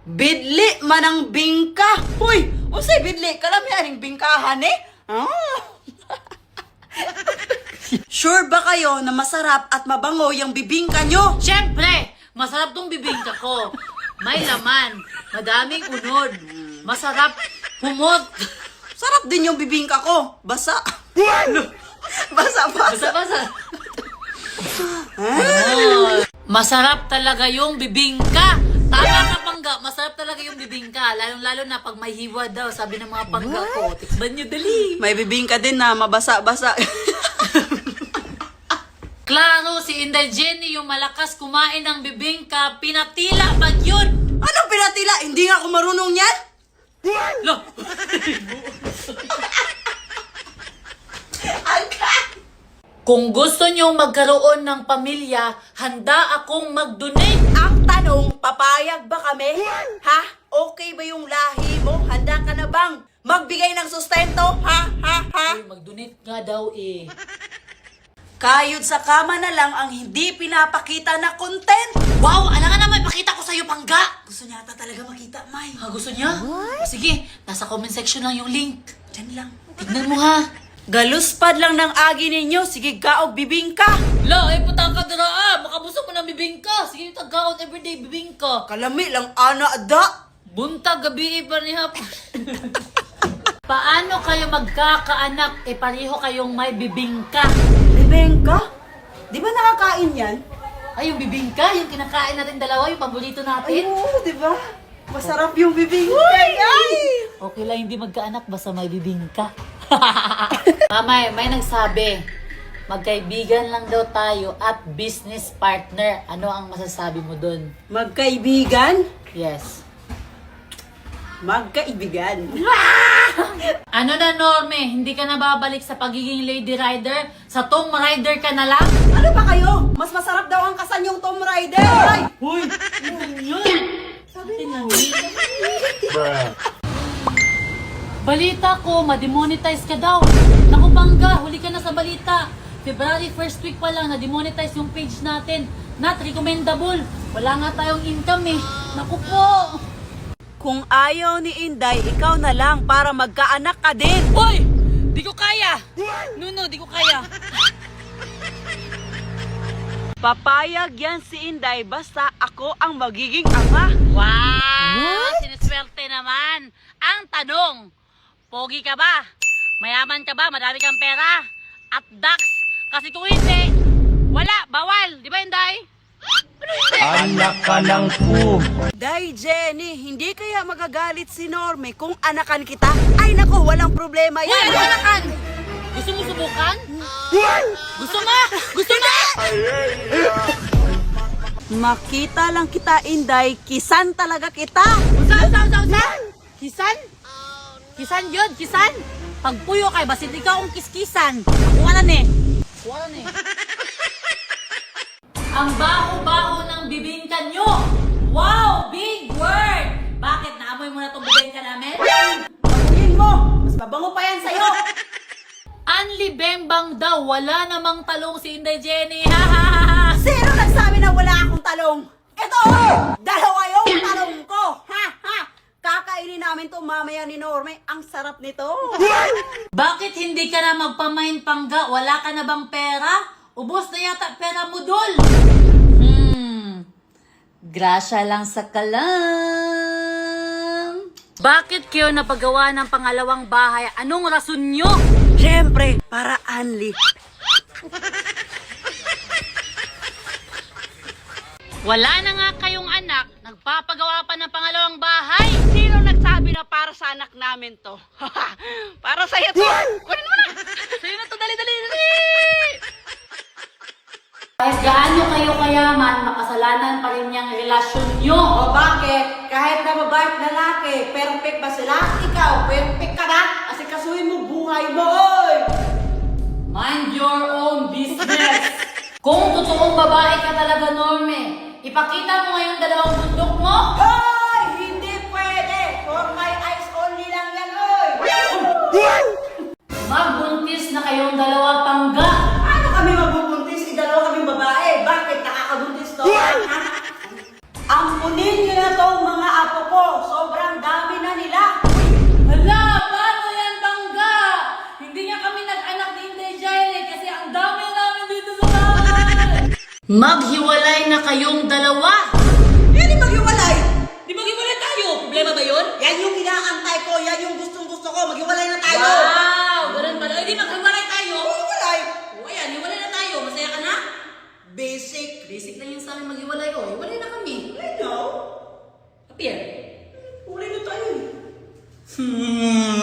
Bidli manang bingka. Huy, unsay bidli? Kalamihaning bingkahan eh. Ah. Sure ba kayo na masarap at mabango yung bibingka nyo? Siyempre, masarap tong bibingka ko. May laman, madaming unod, masarap humot. Sarap din yung bibingka ko. Basa. Basa-basa. Basa-basa. Oh, masarap talaga yung bibingka. Tama ka, Pangga. Masarap talaga yung bibingka. Lalong-lalo na pag may hiwa daw, sabi ng mga Pangga ko. Tikman nyo dali. May bibingka din na mabasa-basa. Klaro, si Inday Jenny yung malakas kumain ng bibingka, pinatila pag yun. Anong pinatila? Hindi nga ako marunong yan. Lo, kung gusto nyo magkaroon ng pamilya, handa akong mag-donate. Ang tanong, papayag ba kami? Ha? Okay ba yung lahi mo? Handa ka na bang magbigay ng sustento? Ha? Ha? Ha? Uy, mag-donate nga daw eh. Kayod sa kama na lang ang hindi pinapakita na content. Wow, alangan naman, pakita ko sa'yo, Pangga. Gusto niya ata talaga makita, May. Ha, gusto niya? Sige, nasa comment section lang yung link. Diyan lang. Tignan mo ha. Galuspad lang ng agi ninyo. Sige, gaog bibingka. Lo, eh putang ka dira ah. Makabuso mo ng bibingka. Sige, tagaon everyday bibingka. Kalami lang, ana da. Buntag gabi pa ni hapon. Paano kayo magkakaanak? Pareho kayong may bibingka. Bibingka? Di ba nakakain yan? Ay, yung bibingka, yung kinakain natin dalawa, yung paborito Ay, natin. oo, di ba? Masarap yung bibingka. Ay! Okay lang hindi magkaanak, basta may bibingka. Mamay, may nagsabi, magkaibigan lang daw tayo at business partner. Ano ang masasabi mo dun? Magkaibigan? Yes. Magkaibigan. Ano na, Norme? Hindi ka na babalik sa pagiging lady rider? Sa Tomb Raider ka na lang? Ano ba kayo? Mas masarap daw ang kasan yung Tomb Raider. Ay! Uy! Yun! Sabi mo. Balita ko, ma-demonetize ka daw. Naku, Pangga, huli ka na sa balita. February 1st week pa lang, na-demonetize yung page natin. Not recommendable. Wala nga tayong income eh. Naku po. Kung ayaw ni Inday, ikaw na lang para magkaanak ka din. Hoy! Di ko kaya! No, di ko kaya. Papayag yan si Inday basta ako ang magiging ama. Wow! Siniswerte naman. Ang tanong, pogi ka ba? Mayaman ka ba? Madami kang pera? At Dax? Kasi kung hindi, wala, bawal. Di ba, Inday? Anak ka ng po. Day Jenny, hindi kaya magagalit si Norme kung anakan kita? Ay nako, walang problema Uy, yan. ano anakan? Gusto mo subukan? Gusto mo? Gusto mo? Makita lang kita, Inday, kisan talaga kita. Saan? Kisan? Kisan yun, kisan? Pagpuyo kay, basit ikaw ang kiskisan. Kuha na eh. Ang baho-baho ng bibingka nyo. Wow, big word. Bakit? Naamoy mo na itong bibingka namin? Pagpuyin mo, mas mabango pa yan sa'yo. Anli Bembang daw, wala namang talong si Inday Jenny. Ha ha ha ha. Sino nagsabi na wala akong talong? Ito, dalawa yung talong ko. Ha ha. Kakainin namin to mamaya ni Norme. Ang sarap nito. Bakit hindi ka na magpamain, Pangga? Wala ka na bang pera? Ubos na yata pera mo, Dol. Grasya lang sa kalam. Bakit kayo napagawa ng pangalawang bahay? Anong rason nyo? Siyempre, para Anli. Wala na nga kayong anak, nagpapagawa pa ng pangalawang bahay. Sino nagsabi na para sa anak namin to? Para sa'yo to. Kunin mo na. Sa'yo na to, dali. Kahit gaano kayo kayaman, makasalanan pa rin niyang relasyon nyo. O bakit? Kahit na babae at lalaki, perfect ba sila? Ikaw, perfect ka na? Kasi kasuhin mo buhay mo, oy! Mind your own business. Kung totoong babae ka talaga, Norme, ipakita mo ngayong dalawang bundok mo. Hoy! Hindi pwede! For my eyes only lang yan, oy! Magbuntis na kayong dalawa, Pangga. Paano kami mabubuntis? Dalawa kaming babae. Bakit nakakabuntis to? Ampunin niyo na to mga apo ko. Maghiwalay na kayong dalawa! Eh, di maghiwalay! Di maghiwalay tayo! Problema ba yun? Yan yung inaantay ko, yan yung gustong-gusto ko. Maghiwalay na tayo! Wow! Ganun ba? Eh, di maghiwalay tayo! Maghiwalay! O ayan, hiwalay na tayo. Masaya ka na? Basic. Basic lang yun sa amin maghiwalay. O, hiwalay na kami. I know. Appear. Hiwalay na tayo. Hmm.